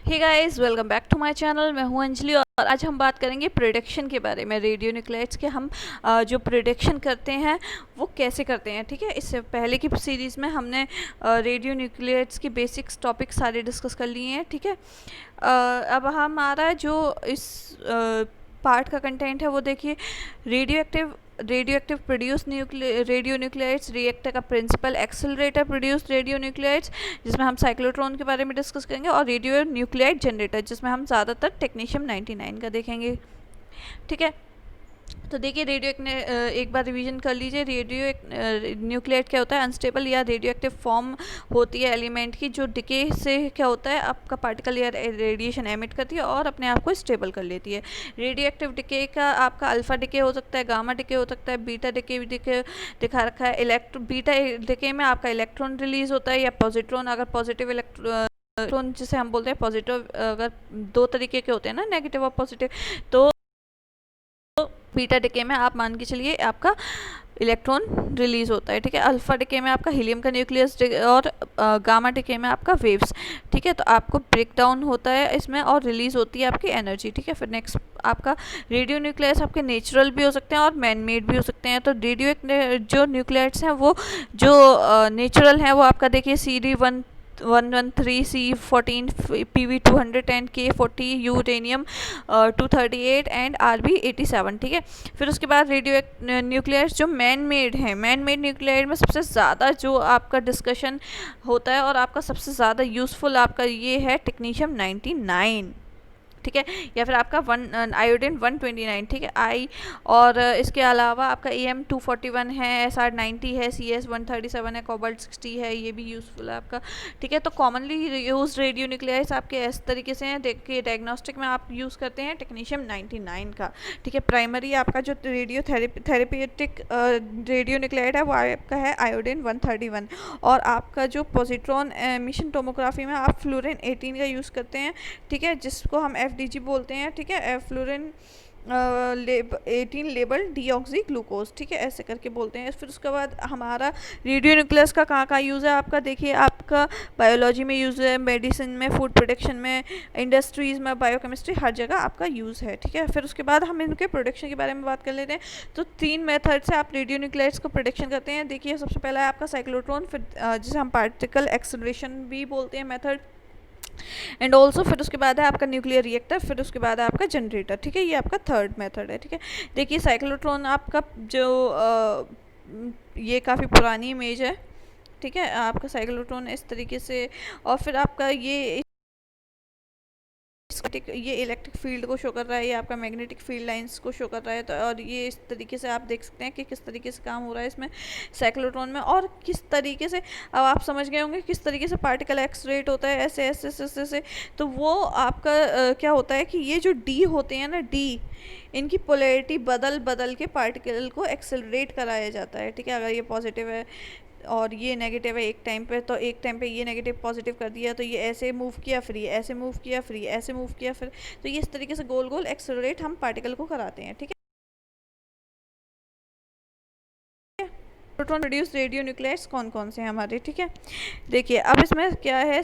Hey guys, welcome back to my channel. मैं हूं अंजलि और आज हम बात करेंगे प्रिडिक्शन के बारे में। रेडियो न्यूक्लियाइड्स के हम जो प्रिडिक्शन करते हैं वो कैसे करते हैं। ठीक है, इससे पहले की सीरीज़ में हमने रेडियो न्यूक्लियाइड्स के बेसिक्स टॉपिक सारे डिस्कस कर लिए हैं। ठीक है, अब हमारा जो इस पार्ट का कंटेंट है वो देखिए, radioactive produce radionuclides, reactor का principle, accelerator produce radionuclides जिसमें हम साइक्लोट्रॉन के बारे में डिस्कस करेंगे, और रेडियो न्यूक्लियाइड जनरेटर जिसमें हम ज़्यादातर टेक्नीशियम 99 का देखेंगे। ठीक है, तो देखिए एक बार रिवीजन कर लीजिए। रेडियो न्यूक्लियाइड क्या होता है? अनस्टेबल या रेडियो एक्टिव फॉर्म होती है एलिमेंट की, जो डिके से क्या होता है, आपका पार्टिकल या रेडिएशन एमिट करती है और अपने आप को स्टेबल कर लेती है। रेडियो एक्टिव डिके का आपका अल्फा डिके हो सकता है, गामा डिके हो सकता है, बीटा डिके भी दिखा रखा है। बीटा डिके में आपका इलेक्ट्रॉन रिलीज होता है या पॉजिट्रॉन। अगर पॉजिटिव इलेक्ट्रॉन जिसे हम बोलते हैं पॉजिटिव, अगर दो तरीके के होते हैं ना, नेगेटिव और पॉजिटिव, तो बीटा डिके में आप मान के चलिए आपका इलेक्ट्रॉन रिलीज होता है। ठीक है, अल्फा डिके में आपका हीलियम का न्यूक्लियस और गामा डिके में आपका वेव्स। ठीक है, तो आपको ब्रेक डाउन होता है इसमें और रिलीज होती है आपकी एनर्जी। ठीक है, फिर नेक्स्ट आपका रेडियो न्यूक्लियस आपके नेचुरल भी हो सकते हैं और मैन मेड भी हो सकते हैं। तो रेडियो जो न्यूक्लियस हैं वो जो नेचुरल हैं वो आपका देखिए CD113, PV210, K40, uranium 238 and RB87। ठीक है, फिर उसके बाद रेडियो न्यूक्लियस जो मैन मेड हैं, मैन मेड न्यूक्लियाइड में सबसे ज़्यादा जो आपका डिस्कशन होता है और आपका सबसे ज़्यादा यूज़फुल आपका ये है टेक्नीशियम 99। ठीक है, या फिर आपका आयोडीन 129। ठीक है, और इसके अलावा आपका AM241 है, SR90 है, CS137 है, कोबाल्ट 60 है, ये भी यूज़फुल है आपका। ठीक है, तो कॉमनली यूज रेडियो न्यूक्लियाइड्स आपके इस तरीके से हैं। देखिए, डायग्नोस्टिक में आप यूज़ करते हैं टेक्नीशियम 99 का। ठीक है, प्राइमरी आपका जो रेडियो थेरेपेटिक रेडियो न्यूक्लियाइड है वो आपका है आयोडीन 131, और आपका जो पॉजिट्रॉन एमिशन टोमोग्राफी में आप फ्लोरीन 18 का यूज़ करते हैं। ठीक है, जिसको हम FDG बोलते हैं। ठीक है, फ्लोरीन 18 लेबल डीऑक्सी ग्लूकोज। ठीक है, ऐसे करके बोलते हैं। फिर उसके बाद हमारा रेडियो न्यूक्लियस का कहाँ कहाँ यूज़ है आपका देखिए, आपका बायोलॉजी में यूज़ है, मेडिसिन में, फूड प्रोडक्शन में, इंडस्ट्रीज़ में, बायोकेमिस्ट्री, हर जगह आपका यूज़ है। ठीक है, फिर उसके बाद हम इनके प्रोडक्शन के बारे में बात कर लेते हैं। तो 3 मेथड से आप रेडियो न्यूक्लियस को प्रोडक्शन करते हैं। देखिए, सबसे पहला है आपका साइक्लोट्रॉन, फिर जिसे हम पार्टिकल एक्सेलरेशन भी बोलते हैं मेथड, एंड ऑल्सो फिर उसके बाद है आपका न्यूक्लियर रिएक्टर, फिर उसके बाद है आपका जनरेटर। ठीक है, ये आपका थर्ड मेथड है। ठीक है, देखिए साइक्लोट्रॉन आपका जो ये काफ़ी पुरानी इमेज है। ठीक है, आपका साइक्लोट्रॉन इस तरीके से, और फिर आपका ये इलेक्ट्रिक फील्ड को शो कर रहा है, ये आपका मैग्नेटिक फील्ड लाइंस को शो कर रहा है। तो और ये इस तरीके से आप देख सकते हैं कि किस तरीके से काम हो रहा है इसमें साइक्लोट्रॉन में, और किस तरीके से, अब आप समझ गए होंगे किस तरीके से पार्टिकल एक्सरेट होता है, ऐसे ऐसे ऐसे ऐसे ऐसे। तो वो आपका क्या होता है कि ये जो डी होते हैं ना, डी, इनकी पोलैरिटी बदल बदल के पार्टिकल को एक्सेलरेट कराया जाता है। ठीक है, अगर ये पॉजिटिव है और ये नेगेटिव है एक टाइम पे, तो एक टाइम पे ये नेगेटिव पॉजिटिव कर दिया, तो ये ऐसे मूव किया, फिर ये ऐसे मूव किया, फिर ये ऐसे मूव किया, फिर तो ये इस तरीके से गोल गोल एक्सेलरेट हम पार्टिकल को कराते हैं। ठीक है, प्रोटॉन प्रोड्यूस रेडियो न्यूक्लियस कौन कौन से हैं हमारे। ठीक है, देखिए अब इसमें क्या है,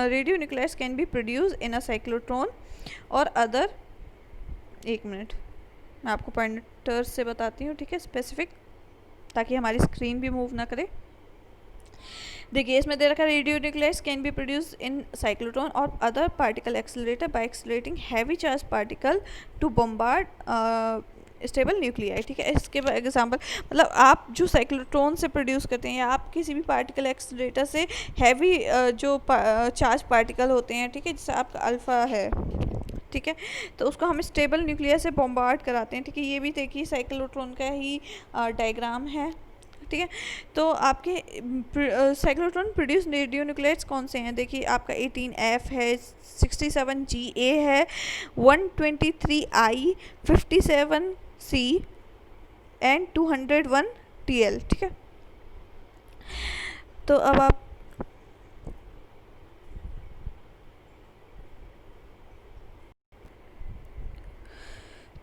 radionucleus can be produce in a cyclotron और अदर, एक मिनट मैं आपको पॉइंटर से बताती हूँ। ठीक है, स्पेसिफिक, ताकि हमारी स्क्रीन भी मूव ना करे। देखिए, इसमें दे रखा है radionucleus can be produce in cyclotron और other particle accelerator by accelerating heavy charge particle to bombard stable nuclei. ठीक है, इसके एग्जांपल मतलब आप जो साइक्लोट्रॉन से प्रोड्यूस करते हैं या आप किसी भी पार्टिकल एक्सेलरेटर से हैवी जो चार्ज पार्टिकल होते हैं, ठीक है, जैसे आपका अल्फ़ा है, ठीक है, तो उसको हम स्टेबल न्यूक्लियस से बॉम्बार्ड कराते हैं। ठीक है, ये भी देखिए साइक्लोट्रॉन का ही डायग्राम है। ठीक है, तो आपके साइक्लोट्रॉन प्रोड्यूस रेडियो न्यूक्लियाइड्स कौन से हैं देखिए, आपका 18F है, 67Ga है, 123I, 57C एंड 201TL। ठीक है, तो अब आप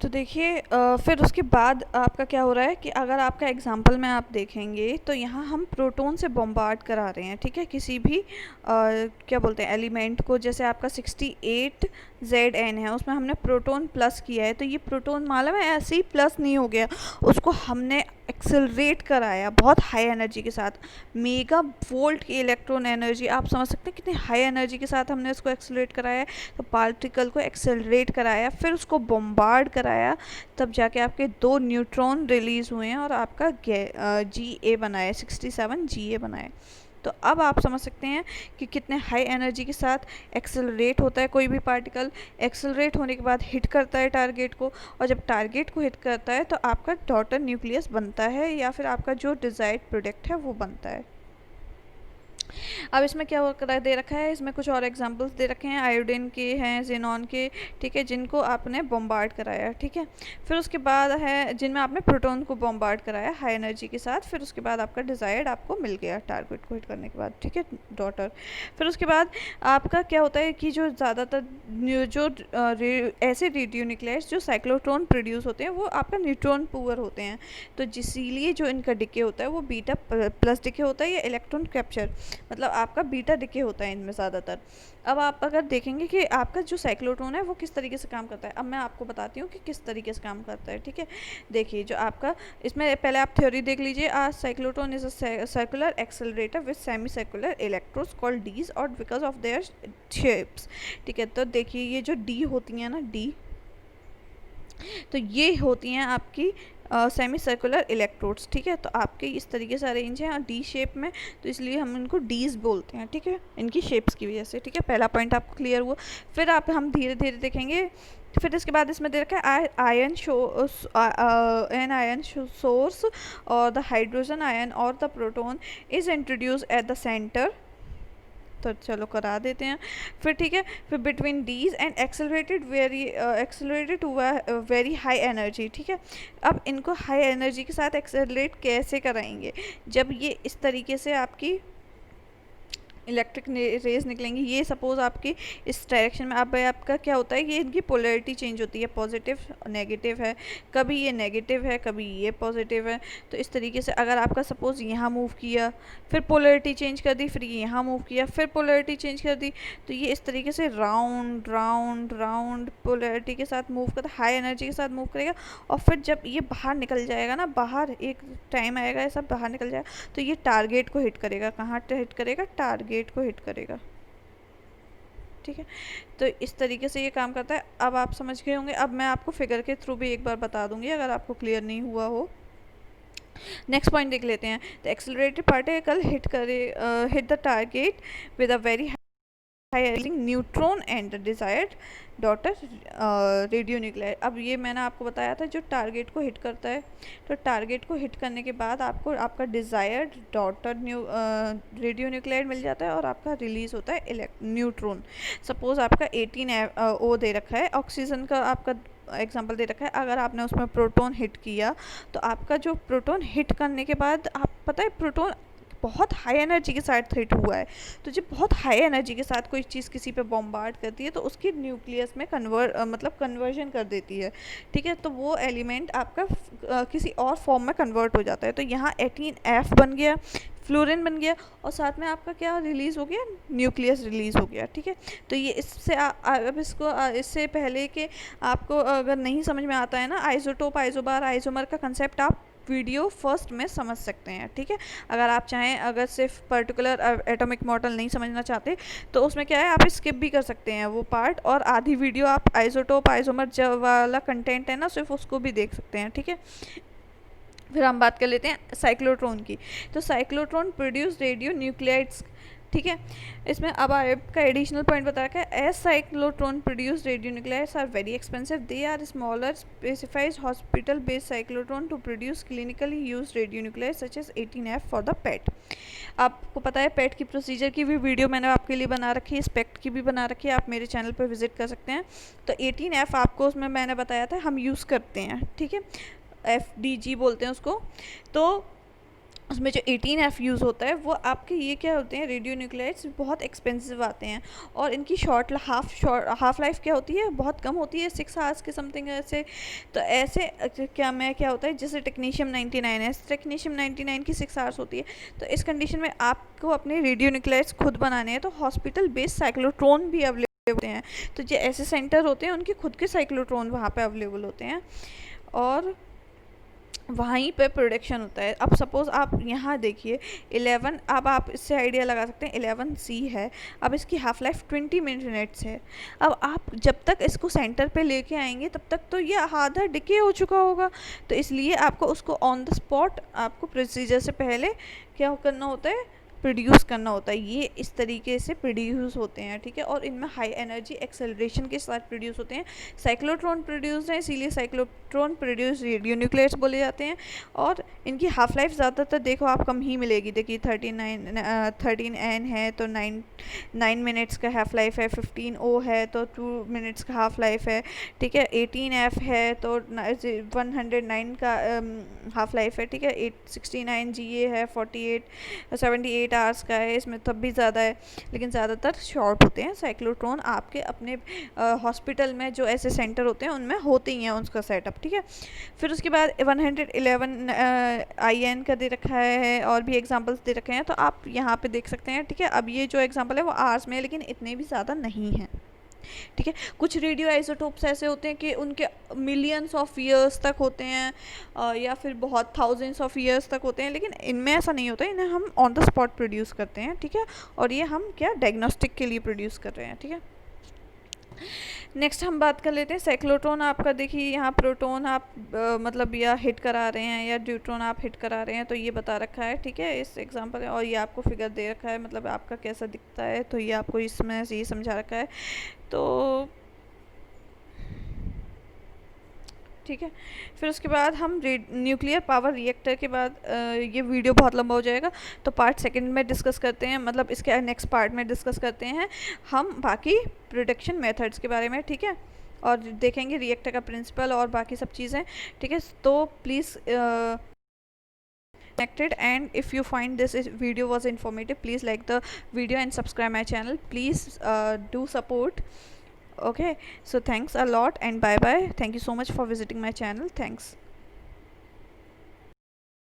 तो देखिए फिर उसके बाद आपका क्या हो रहा है कि अगर आपका एग्जांपल में आप देखेंगे तो यहाँ हम प्रोटॉन से बॉम्बार्ड करा रहे हैं, ठीक है, किसी भी क्या बोलते हैं एलिमेंट को। जैसे आपका 68 Zn है, उसमें हमने प्रोटॉन प्लस किया है, तो ये प्रोटॉन मालूम है ऐसे ही प्लस नहीं हो गया, उसको हमने एक्सेलरेट कराया बहुत हाई एनर्जी के साथ। मेगा वोल्ट की इलेक्ट्रॉन एनर्जी, आप समझ सकते हैं कितनी हाई एनर्जी के साथ हमने इसको एक्सेलरेट कराया है। तो पार्टिकल को एक्सेलरेट कराया, फिर उसको बॉम्बार्ड कराया, तब जाके आपके 2 न्यूट्रॉन रिलीज़ हुए हैं और आपका Ga बनाया, 67 Ga बनाया। तो अब आप समझ सकते हैं कि कितने हाई एनर्जी के साथ एक्सेलरेट होता है कोई भी पार्टिकल। एक्सेलरेट होने के बाद हिट करता है टारगेट को, और जब टारगेट को हिट करता है तो आपका डॉटर न्यूक्लियस बनता है, या फिर आपका जो डिज़ायर्ड प्रोडक्ट है वो बनता है। अब इसमें क्या दे रखा है, इसमें कुछ और एग्जांपल्स दे रखे हैं, आयोडीन के हैं, जेनॉन के, ठीक है, जिनको आपने बॉम्बार्ड कराया, ठीक है। फिर उसके बाद है जिनमें आपने प्रोटॉन को बॉम्बार्ड कराया हाई एनर्जी के साथ, फिर उसके बाद आपका डिज़ायर्ड आपको मिल गया टारगेट को हिट करने के बाद, ठीक है, डॉटर। फिर उसके बाद आपका क्या होता है कि जो ज़्यादातर जो ऐसे रेडियो न्यूक्लियाइड्स जो साइक्लोट्रॉन प्रोड्यूस होते हैं वो आपका न्यूट्रॉन पुअर होते हैं, तो इसीलिए जो इनका डिके होता है वो बीटा प्लस डिके होता है, या इलेक्ट्रॉन कैप्चर, मतलब आपका बीटा डिके होता है इनमें ज़्यादातर। अब आप अगर देखेंगे कि आपका जो साइक्लोट्रॉन है वो किस तरीके से काम करता है, अब मैं आपको बताती हूँ कि किस तरीके से काम करता है, ठीक है। देखिए जो आपका इसमें पहले आप थ्योरी देख लीजिए। Cyclotron is a circular accelerator with semicircular electrodes called dees और बिकॉज ऑफ देयर शेप्स, ठीक है। तो देखिए ये जो डी होती हैं ना, डी, तो ये होती हैं आपकी सेमी सर्कुलर इलेक्ट्रोड्स, ठीक है। तो आपके इस तरीके से अरेंज हैं डी शेप में, तो इसलिए हम इनको डीज बोलते हैं, ठीक है, इनकी शेप्स की वजह से, ठीक है। पहला पॉइंट आपको क्लियर हुआ। फिर हम धीरे धीरे देखेंगे। फिर इसके बाद इसमें दे रखा है आयन सोर्स और द हाइड्रोजन आयन और the proton is introduce at the centre, तो चलो करा देते हैं फिर, ठीक है। फिर between these and accelerated to very high energy, ठीक है। अब इनको हाई एनर्जी के साथ एक्सेलरेट कैसे कराएंगे, जब ये इस तरीके से आपकी इलेक्ट्रिक रेज निकलेंगी, ये सपोज आपकी इस डायरेक्शन में, अब आपका क्या होता है, ये इनकी पोलैरिटी चेंज होती है, पॉजिटिव नेगेटिव है, कभी ये नेगेटिव है कभी ये पॉजिटिव है। तो इस तरीके से अगर आपका सपोज यहाँ मूव किया, फिर पोलैरिटी चेंज कर दी, फिर ये यहाँ मूव किया, फिर पोलैरिटी चेंज कर दी, तो ये इस तरीके से राउंड राउंड राउंड पोलैरिटी के साथ मूव करता, हाई एनर्जी के साथ मूव करेगा। और फिर जब ये बाहर निकल जाएगा ना, बाहर एक टाइम आएगा ऐसा बाहर निकल जाएगा, तो ये टारगेट को हिट करेगा। कहाँ हिट करेगा, टारगेट को हिट करेगा, ठीक है। तो इस तरीके से ये काम करता है। अब आप समझ गए होंगे। अब मैं आपको फिगर के थ्रू भी एक बार बता दूंगी अगर आपको क्लियर नहीं हुआ हो। नेक्स्ट पॉइंट देख लेते हैं। The accelerated particle hit the target with a very neutron and the desired daughter radio nuclear. अब ये मैंने आपको बताया था जो टारगेट को हिट करता है, तो टारगेट को हिट करने के बाद आपको आपका डिजायर्ड डॉटर रेडियो न्यूक्लियर मिल जाता है और आपका रिलीज होता है न्यूट्रॉन। सपोज आपका 18O दे रखा है, ऑक्सीजन का आपका एग्जाम्पल दे रखा है। अगर आपने उसमें प्रोटॉन हिट किया, तो आपका जो प्रोटॉन हिट करने के बाद, आप पता है प्रोटॉन बहुत हाई एनर्जी के साथ हिट हुआ है, तो जब बहुत हाई एनर्जी के साथ कोई चीज़ किसी पे बॉम्बार्ड करती है तो उसकी न्यूक्लियस में कन्वर्जन कर देती है, ठीक है। तो वो एलिमेंट आपका किसी और फॉर्म में कन्वर्ट हो जाता है। तो यहाँ 18F बन गया, फ्लोरीन बन गया, और साथ में आपका क्या रिलीज़ हो गया, न्यूक्लियस रिलीज़ हो गया, ठीक है। तो ये इससे अब इससे पहले कि आपको अगर नहीं समझ में आता है ना, आइसोटोप, आइसोबार, आइसोमर का कंसेप्ट आप वीडियो फर्स्ट में समझ सकते हैं, ठीक है। अगर आप चाहें, अगर सिर्फ पर्टिकुलर एटॉमिक मॉडल नहीं समझना चाहते तो उसमें क्या है, आप स्किप भी कर सकते हैं वो पार्ट, और आधी वीडियो आप आइसोटोप, आइसोमर जो वाला कंटेंट है ना, सिर्फ उसको भी देख सकते हैं, ठीक है। फिर हम बात कर लेते हैं साइक्लोट्रॉन की। तो साइक्लोट्रॉन प्रोड्यूस रेडियो न्यूक्लियाइड्स, ठीक है। इसमें अब आपका एडिशनल पॉइंट बता रखा है, as cyclotron produce radionuclides are very expensive, they are smaller specified hospital based cyclotron to produce clinically use radionuclides such as 18F for the PET. आपको पता है पेट की प्रोसीजर की भी वीडियो मैंने आपके लिए बना रखी है, स्पेक्ट की भी बना रखी है, आप मेरे चैनल पर विजिट कर सकते हैं। तो 18F आपको उसमें मैंने बताया था हम यूज़ करते हैं, ठीक है, FDG बोलते हैं उसको। तो उसमें जो 18F यूज़ होता है वो आपके ये क्या होते हैं, रेडियो न्यूक्लियाइड्स बहुत एक्सपेंसिव आते हैं और इनकी हाफ लाइफ क्या होती है, बहुत कम होती है, 6 आवर्स के समथिंग ऐसे। तो ऐसे क्या होता है, जैसे टेक्नीशियम 99 है, टेक्नीशियम 99 की 6 आवर्स होती है। तो इस कंडीशन में आपको अपने रेडियो न्यूक्लियाइड्स खुद बनाने हैं, तो हॉस्पिटल बेस्ड साइक्लोट्रॉन भी अवेलेबल होते हैं। तो जो ऐसे सेंटर होते हैं उनके खुद के साइक्लोट्रॉन वहाँ पे अवेलेबल होते हैं और वहीं पे प्रोडक्शन होता है। अब सपोज़ आप यहाँ देखिए 11, अब आप इससे आइडिया लगा सकते हैं 11C है, अब इसकी हाफ लाइफ 20 मिनट्स है। अब आप जब तक इसको सेंटर पे लेके आएंगे तब तक तो ये आधा डिके हो चुका होगा। तो इसलिए आपको उसको ऑन द स्पॉट आपको प्रोसीजर से पहले क्या करना होता है, प्रोड्यूस करना होता है। ये इस तरीके से प्रोड्यूस होते हैं, ठीक है। और इनमें हाई एनर्जी एक्सेलरेशन के साथ प्रोड्यूस होते हैं। साइक्लोट्रॉन प्रोड्यूस है, इसीलिए साइक्लोट्रॉन प्रोड्यूस रेडियो न्यूक्लियस बोले जाते हैं। और इनकी हाफ लाइफ ज़्यादातर देखो आप कम ही मिलेगी। देखिए 13N है तो 9 मिनट्स का हाफ लाइफ है, 15O है तो 2 मिनट्स का हाफ लाइफ है, ठीक है। 18F है तो 109 का हाफ लाइफ है, ठीक है। 69GA है 78 आवर्स का है, इसमें तब भी ज़्यादा है, लेकिन ज़्यादातर शॉर्ट होते हैं। साइक्लोट्रॉन आपके अपने हॉस्पिटल में जो ऐसे सेंटर होते हैं उनमें होते ही हैं उसका सेटअप, ठीक है। फिर उसके बाद 111 IN का दे रखा है और भी एग्जांपल्स दे रखे हैं, तो आप यहाँ पे देख सकते हैं, ठीक है। अब ये जो एग्जांपल है वो आवर्स में है, लेकिन इतने भी ज़्यादा नहीं हैं, ठीक है। कुछ रेडियो आइसोटोप्स ऐसे होते हैं कि उनके मिलियंस ऑफ ईयर्स तक होते हैं या फिर बहुत थाउजेंड्स ऑफ ईयर्स तक होते हैं, लेकिन इनमें ऐसा नहीं होता है। इन्हें हम ऑन द स्पॉट प्रोड्यूस करते हैं, ठीक है। और ये हम क्या डायग्नोस्टिक के लिए प्रोड्यूस कर रहे हैं, ठीक है। नेक्स्ट हम बात कर लेते हैं साइक्लोट्रॉन। आपका देखिए यहाँ प्रोटॉन आप मतलब या हिट करा रहे हैं या न्यूट्रॉन आप हिट करा रहे हैं, तो ये बता रखा है, ठीक है, इस एग्जांपल में। और ये आपको फिगर दे रखा है, मतलब आपका कैसा दिखता है, तो ये आपको इसमें ये समझा रखा है, तो ठीक है। फिर उसके बाद हम न्यूक्लियर पावर रिएक्टर के बाद ये वीडियो बहुत लंबा हो जाएगा, तो पार्ट सेकंड में डिस्कस करते हैं, मतलब इसके नेक्स्ट पार्ट में डिस्कस करते हैं हम बाकी प्रोडक्शन मेथड्स के बारे में, ठीक है। और देखेंगे रिएक्टर का प्रिंसिपल और बाकी सब चीज़ें, ठीक है। तो please connected, and if you find this video was informative, please like the video and subscribe my channel. Please do support. Okay, so thanks a lot and bye bye. Thank you so much for visiting my channel. Thanks.